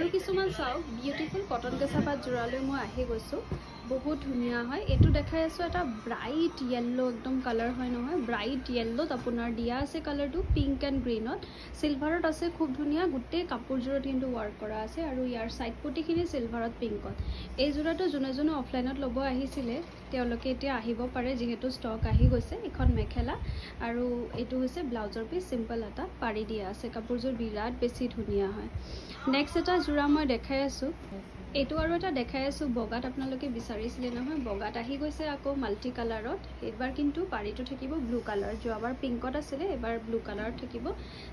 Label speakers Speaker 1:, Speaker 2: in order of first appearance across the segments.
Speaker 1: আৰু কিছুমান চাওক বিউটিফুল কটন কেঁচা পাত যোৰালৈ মই আহি গৈছোঁ বহুত ধুনীয়া হয় এইটো দেখাই আছোঁ এটা ব্ৰাইট য়েল্লো একদম কালাৰ হয় নহয় ব্ৰাইট য়েল্লোত আপোনাৰ দিয়া আছে কালাৰটো পিংক এণ্ড গ্ৰীনত চিলভাৰত আছে খুব ধুনীয়া গোটেই কাপোৰযোৰত কিন্তু ৱৰ্ক কৰা আছে আৰু ইয়াৰ সাইড পটিখিনি চিলভাৰত পিংকত এই যোৰাটো যোনে যোনে অফলাইনত ল'ব আহিছিলে তেওঁলোকে এতিয়া আহিব পাৰে যিহেতু ষ্টক আহি গৈছে এখন মেখেলা আৰু এইটো হৈছে ব্লাউজৰ পিস সিম্পল এটা পাৰি দিয়া আছে কাপোৰযোৰ বিৰাট বেছি ধুনীয়া হয় নেক্সট এটা যোৰা মই দেখাই আছোঁ এইটো আৰু এটা দেখাই আছোঁ বগাত আপোনালোকে বিচাৰিছিলে নহয় বগাত আহি গৈছে আকৌ মাল্টি কালাৰত এইবাৰ কিন্তু পাৰিটো থাকিব ব্লু কালাৰ যোৱাবাৰ পিংকত আছিলে এবাৰ ব্লু কালাৰত থাকিব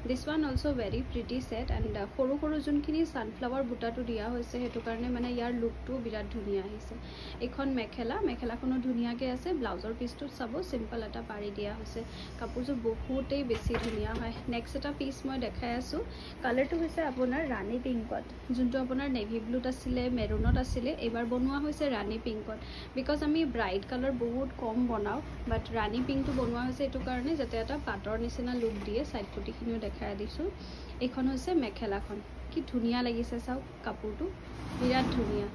Speaker 1: দিছ one also very pretty set and সৰু সৰু যোনখিনি সানফ্লাৱাৰ বুটাটো দিয়া হৈছে সেইটো কাৰণে মানে ইয়াৰ লুকটো বিৰাট ধুনীয়া আহিছে এখন মেখেলাখনো ধুনীয়াকৈ আছে ব্লাউজৰ পিচটোত চাব চিম্পল এটা পাৰি দিয়া হৈছে কাপোৰযোৰ বহুতেই বেছি ধুনীয়া হয় নেক্সট এটা পিচ মই দেখাই আছোঁ কালাৰটো হৈছে আপোনাৰ ৰাণী পিংকত যোনটো আপোনাৰ নেভি ব্লুত আছিলে মেৰুনত আছিলে এবাৰ বনোৱা হৈছে ৰাণী পিংকত বিকজ আমি ব্ৰাইট কালাৰ বহুত কম বনাওঁ বাট ৰাণী পিংকটো বনোৱা হৈছে এইটো কাৰণে যাতে এটা পাটৰ নিচিনা লুক দিয়ে সাইড পটিখিনিও দেখাই দিছোঁ এইখন হৈছে মেখেলাখন কি ধুনীয়া লাগিছে চাওক কাপোৰটো বিৰাট ধুনীয়া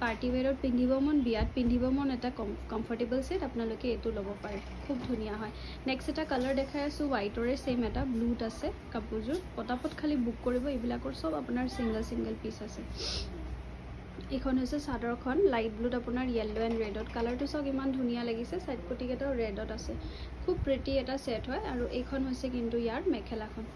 Speaker 1: পাৰ্টি ৱেৰত পিন্ধিব মন বিয়াত পিন্ধিব মন এটা কমফৰ্টেবল সেট আপোনালোকে এইটো ল'ব পাৰে খুব ধুনীয়া হয় নেক্সট এটা কালাৰ দেখাই আছোঁ হোৱাইটৰে সেম এটা ব্লুত আছে কাপোৰযোৰ পটাপট খালি বুক কৰিব এইবিলাকৰ চব আপোনাৰ সিংগল পিচ আছে এইখন হৈছে চাদৰখন লাইট ব্লুত আপোনাৰ য়েল্লো এণ্ড ৰেডত কালাৰটো চাওক ইমান ধুনীয়া লাগিছে সাইড পটিকেইটাও ৰেডত আছে খুব প্ৰিটি এটা সেট হয় আৰু এইখন হৈছে কিন্তু ইয়াৰ মেখেলাখন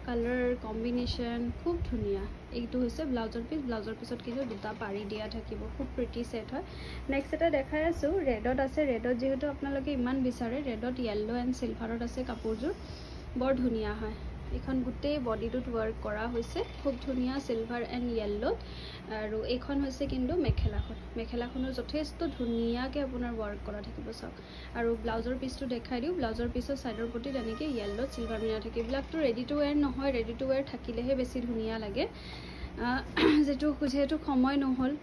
Speaker 1: কালাৰ কম্বিনেশ্যন খুব ধুনীয়া এইটো হৈছে ব্লাউজৰ পিছত কিন্তু দুটা পাৰি দিয়া থাকিব খুব প্ৰিটি সেট হয় নেক্সট এটা দেখাই আছোঁ ৰেডত আছে ৰেডত যিহেতু আপোনালোকে ইমান বিচাৰে ৰেডত য়েল্লো এণ্ড চিলভাৰত আছে কাপোৰযোৰ বৰ ধুনীয়া হয় এইখন গোটেই বডিটোত ৱৰ্ক কৰা হৈছে খুব ধুনীয়া চিলভাৰ এণ্ড য়েল্লোত আৰু এইখন হৈছে কিন্তু মেখেলাখনো যথেষ্ট ধুনীয়াকৈ আপোনাৰ ৱৰ্ক কৰা থাকিব চাওক আৰু ব্লাউজৰ পিচটো দেখাই দিওঁ ব্লাউজৰ পিচৰ ছাইডৰ প্ৰতি তেনেকৈ য়েল্লোত চিলভাৰ মিনা থাকে এইবিলাকতো ৰেডি টু ৱেৰ নহয় ৰেডি টু ৱেৰ থাকিলেহে বেছি ধুনীয়া লাগে যিহেতু সময় নহ'ল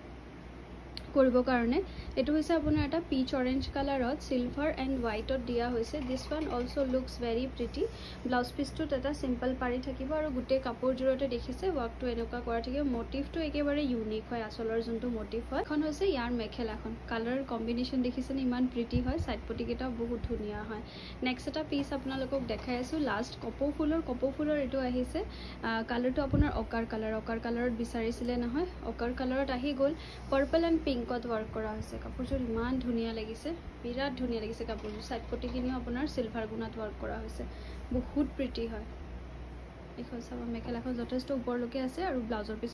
Speaker 1: কৰিবৰ কাৰণে এইটো হৈছে আপোনাৰ এটা পিচ অৰেঞ্জ কালাৰত চিলভাৰ এণ্ড হোৱাইটত দিয়া হৈছে this one also looks very pretty blouse পিচটোত এটা চিম্পল পাৰি থাকিব আৰু গোটেই কাপোৰযোৰতে দেখিছে ৱৰ্কটো এনেকুৱা কৰা থাকিব মটিভটো একেবাৰে ইউনিক হয় আচলৰ যোনটো মটিভ হয় এখন হৈছে ইয়াৰ মেখেলাখন কালাৰ কম্বিনেশ্যন দেখিছেনে ইমান প্ৰিটি হয় সাইড পটিকেইটাও বহুত ধুনীয়া হয় নেক্সট এটা পিচ আপোনালোকক দেখাই আছোঁ লাষ্ট কপৌ ফুলৰ এইটো আহিছে কালাৰটো আপোনাৰ অকাৰ কালাৰত বিচাৰিছিলে নহয় অকাৰ কালাৰত আহি গ'ল পাৰ্পল এণ্ড পিংকত ৱৰ্ক কৰা হৈছে কাপোৰযোৰ ইমান ধুনীয়া লাগিছে বিৰাট ধুনীয়া লাগিছে কাপোৰযোৰ সাইড পটিখিনিও আপোনাৰ চিলভাৰ গুণাত ৱৰ্ক কৰা হৈছে বহুত প্ৰিটি হয় এইখন চাব মেখেলাখন যথেষ্ট ওপৰলৈকে আছে আৰু ব্লাউজৰ পিছ